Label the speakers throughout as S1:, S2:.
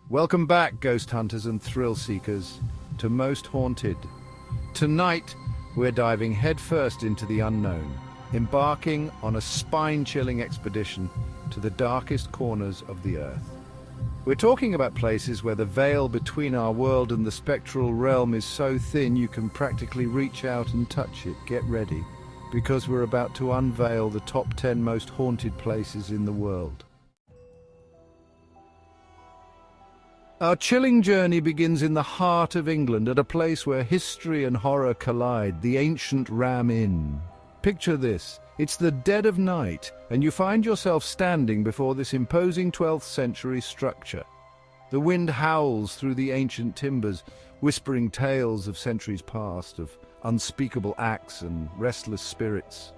S1: Welcome back, ghost hunters and thrill seekers, to Most Haunted. Tonight, we're diving headfirst into the unknown, embarking on a spine-chilling expedition to the darkest corners of the Earth. We're talking about places where the veil between our world and the spectral realm is so thin you can practically reach out and touch it. Get ready, because we're about to unveil the top 10 most haunted places in the world. Our chilling journey begins in the heart of England, at a place where history and horror collide, the ancient Ram Inn. Picture this. It's the dead of night, and you find yourself standing before this imposing 12th century structure. The wind howls through the ancient timbers, whispering tales of centuries past, of unspeakable acts and restless spirits.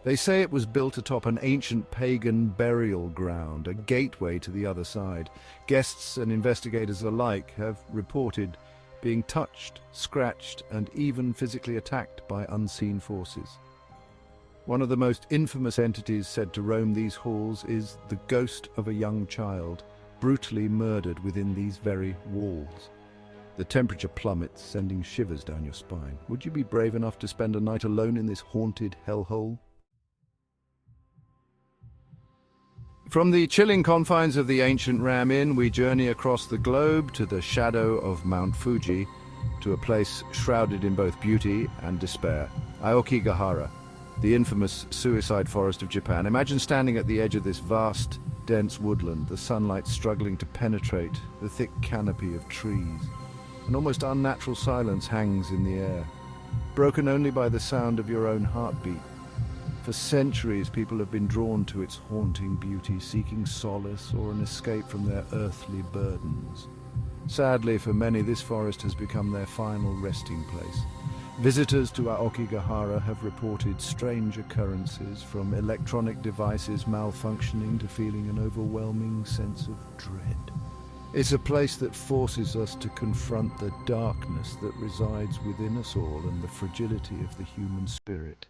S1: They say it was built atop an ancient pagan burial ground, a gateway to the other side. Guests and investigators alike have reported being touched, scratched, and even physically attacked by unseen forces. One of the most infamous entities said to roam these halls is the ghost of a young child, brutally murdered within these very walls. The temperature plummets, sending shivers down your spine. Would you be brave enough to spend a night alone in this haunted hellhole? From the chilling confines of the ancient Ram Inn, we journey across the globe to the shadow of Mount Fuji, to a place shrouded in both beauty and despair, Aokigahara, the infamous suicide forest of Japan. Imagine standing at the edge of this vast, dense woodland, the sunlight struggling to penetrate the thick canopy of trees. An almost unnatural silence hangs in the air, broken only by the sound of your own heartbeat. For centuries, people have been drawn to its haunting beauty, seeking solace or an escape from their earthly burdens. Sadly, for many, this forest has become their final resting place. Visitors to Aokigahara have reported strange occurrences, from electronic devices malfunctioning to feeling an overwhelming sense of dread. It's a place that forces us to confront the darkness that resides within us all and the fragility of the human spirit.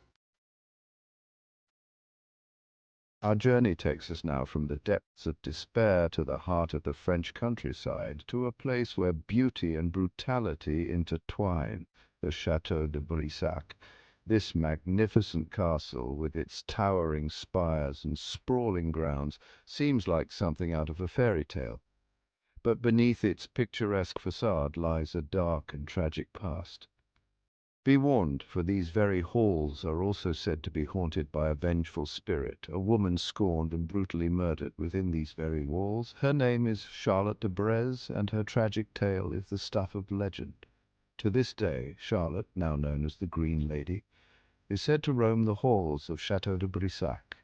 S1: Our journey takes us now from the depths of despair to the heart of the French countryside, to a place where beauty and brutality intertwine, the Château de Brissac. This magnificent castle, with its towering spires and sprawling grounds, seems like something out of a fairy tale. But beneath its picturesque facade lies a dark and tragic past. Be warned, for these very halls are also said to be haunted by a vengeful spirit, a woman scorned and brutally murdered within these very walls. Her name is Charlotte de Breze, and her tragic tale is the stuff of legend. To this day, Charlotte, now known as the Green Lady, is said to roam the halls of Château de Brissac,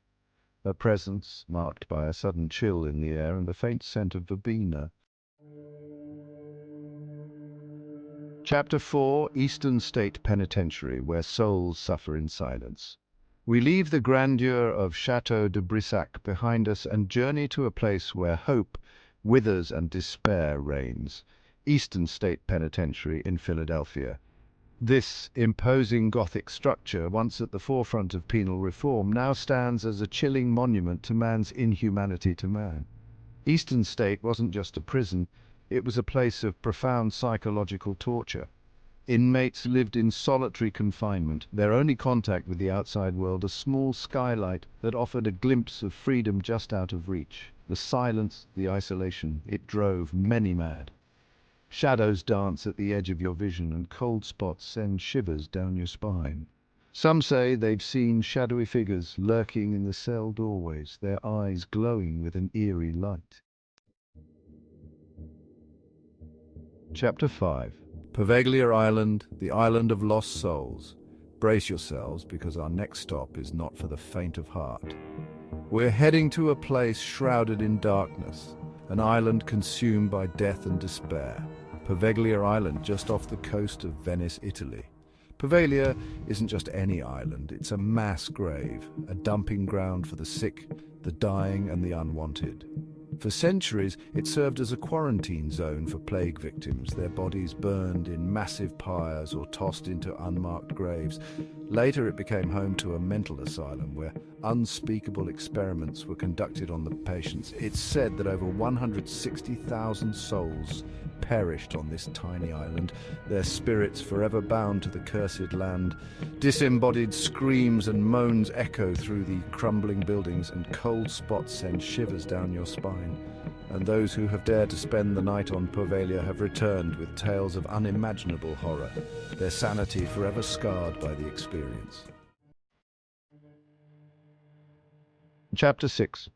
S1: her presence marked by a sudden chill in the air and the faint scent of verbena. Chapter 4, Eastern State Penitentiary, where souls suffer in silence. We leave the grandeur of Château de Brissac behind us and journey to a place where hope withers and despair reigns, Eastern State Penitentiary in Philadelphia. This imposing Gothic structure, once at the forefront of penal reform, now stands as a chilling monument to man's inhumanity to man. Eastern State wasn't just a prison. It was a place of profound psychological torture. Inmates lived in solitary confinement, their only contact with the outside world a small skylight that offered a glimpse of freedom just out of reach. The silence, the isolation, it drove many mad. Shadows dance at the edge of your vision, and cold spots send shivers down your spine. Some say they've seen shadowy figures lurking in the cell doorways, their eyes glowing with an eerie light. Chapter 5. Poveglia Island, the Island of Lost Souls. Brace yourselves, because our next stop is not for the faint of heart. We're heading to a place shrouded in darkness, an island consumed by death and despair. Poveglia Island, just off the coast of Venice, Italy. Poveglia isn't just any island, it's a mass grave, a dumping ground for the sick, the dying, and the unwanted. For centuries, it served as a quarantine zone for plague victims, their bodies burned in massive pyres or tossed into unmarked graves. Later it became home to a mental asylum where unspeakable experiments were conducted on the patients. It's said that over 160,000 souls perished on this tiny island, their spirits forever bound to the cursed land. Disembodied screams and moans echo through the crumbling buildings, and cold spots send shivers down your spine. And those who have dared to spend the night on Poveglia have returned with tales of unimaginable horror, their sanity forever scarred by the experience. Chapter 6.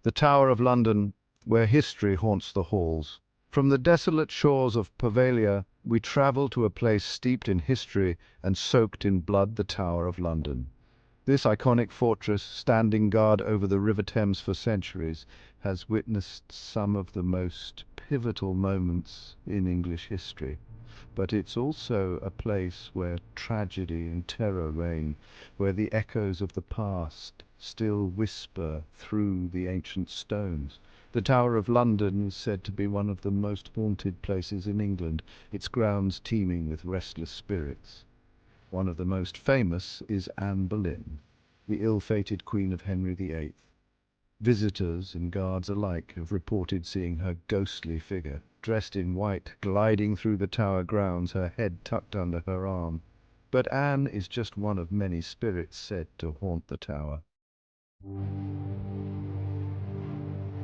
S1: The Tower of London, where history haunts the halls. From the desolate shores of Poveglia, we travel to a place steeped in history and soaked in blood, the Tower of London. This iconic fortress, standing guard over the River Thames for centuries, has witnessed some of the most pivotal moments in English history. But it's also a place where tragedy and terror reign, where the echoes of the past still whisper through the ancient stones. The Tower of London is said to be one of the most haunted places in England, its grounds teeming with restless spirits. One of the most famous is Anne Boleyn, the ill-fated Queen of Henry VIII. Visitors and guards alike have reported seeing her ghostly figure, dressed in white, gliding through the tower grounds, her head tucked under her arm. But Anne is just one of many spirits said to haunt the tower.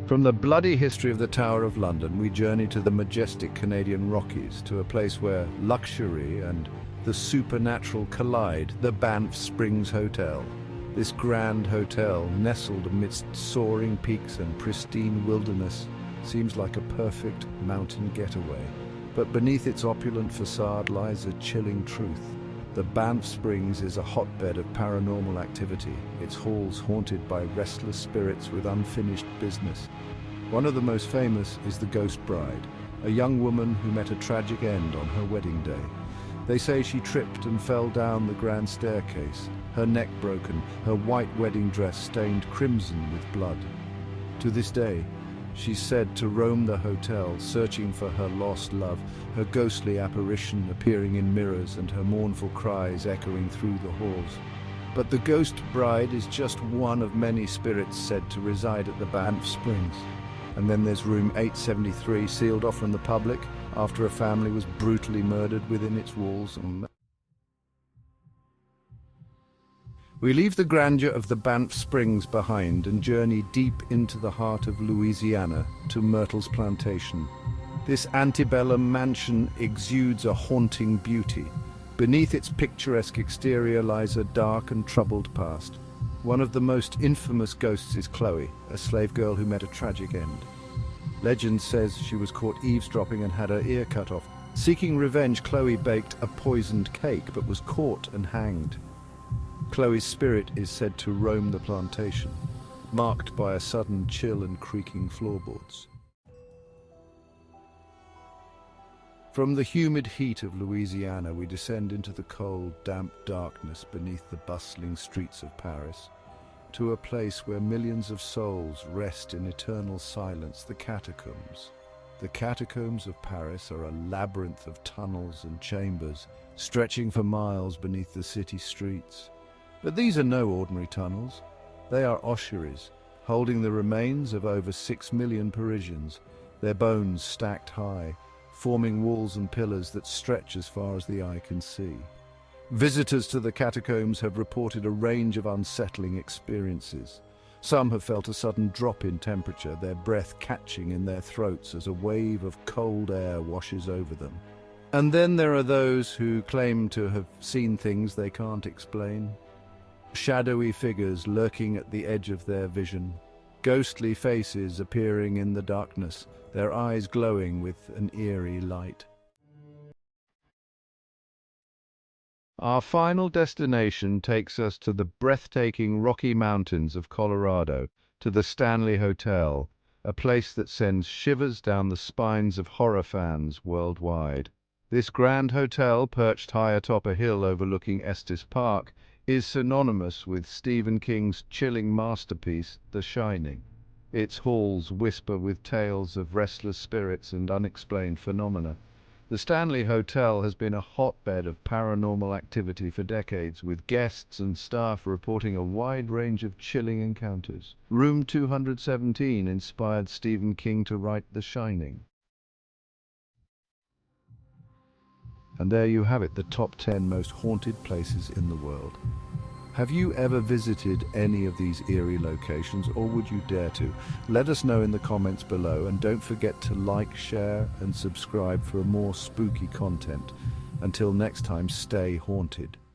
S1: From the bloody history of the Tower of London, we journey to the majestic Canadian Rockies, to a place where luxury and the supernatural collide, the Banff Springs Hotel. This grand hotel, nestled amidst soaring peaks and pristine wilderness, seems like a perfect mountain getaway. But beneath its opulent facade lies a chilling truth. The Banff Springs is a hotbed of paranormal activity, its halls haunted by restless spirits with unfinished business. One of the most famous is the Ghost Bride, a young woman who met a tragic end on her wedding day. They say she tripped and fell down the grand staircase, her neck broken, her white wedding dress stained crimson with blood. To this day, she's said to roam the hotel, searching for her lost love, her ghostly apparition appearing in mirrors and her mournful cries echoing through the halls. But the Ghost Bride is just one of many spirits said to reside at the Banff Springs. And then there's room 873, sealed off from the public after a family was brutally murdered within its walls. We leave the grandeur of the Banff Springs behind and journey deep into the heart of Louisiana to Myrtle's Plantation. This antebellum mansion exudes a haunting beauty. Beneath its picturesque exterior lies a dark and troubled past. One of the most infamous ghosts is Chloe, a slave girl who met a tragic end. Legend says she was caught eavesdropping and had her ear cut off. Seeking revenge, Chloe baked a poisoned cake but was caught and hanged. Chloe's spirit is said to roam the plantation, marked by a sudden chill and creaking floorboards. From the humid heat of Louisiana, we descend into the cold, damp darkness beneath the bustling streets of Paris, to a place where millions of souls rest in eternal silence, the catacombs. The catacombs of Paris are a labyrinth of tunnels and chambers, stretching for miles beneath the city streets. But these are no ordinary tunnels. They are ossuaries, holding the remains of over 6 million Parisians, their bones stacked high, forming walls and pillars that stretch as far as the eye can see. Visitors to the catacombs have reported a range of unsettling experiences. Some have felt a sudden drop in temperature, their breath catching in their throats as a wave of cold air washes over them. And then there are those who claim to have seen things they can't explain. Shadowy figures lurking at the edge of their vision, ghostly faces appearing in the darkness, their eyes glowing with an eerie light. Our final destination takes us to the breathtaking Rocky Mountains of Colorado, to the Stanley Hotel, a place that sends shivers down the spines of horror fans worldwide. This grand hotel, perched high atop a hill overlooking Estes Park, is synonymous with Stephen King's chilling masterpiece, The Shining. Its halls whisper with tales of restless spirits and unexplained phenomena. The Stanley Hotel has been a hotbed of paranormal activity for decades, with guests and staff reporting a wide range of chilling encounters. Room 217 inspired Stephen King to write The Shining. And there you have it, the top 10 most haunted places in the world. Have you ever visited any of these eerie locations, or would you dare to? Let us know in the comments below, and don't forget to like, share and subscribe for more spooky content. Until next time, stay haunted.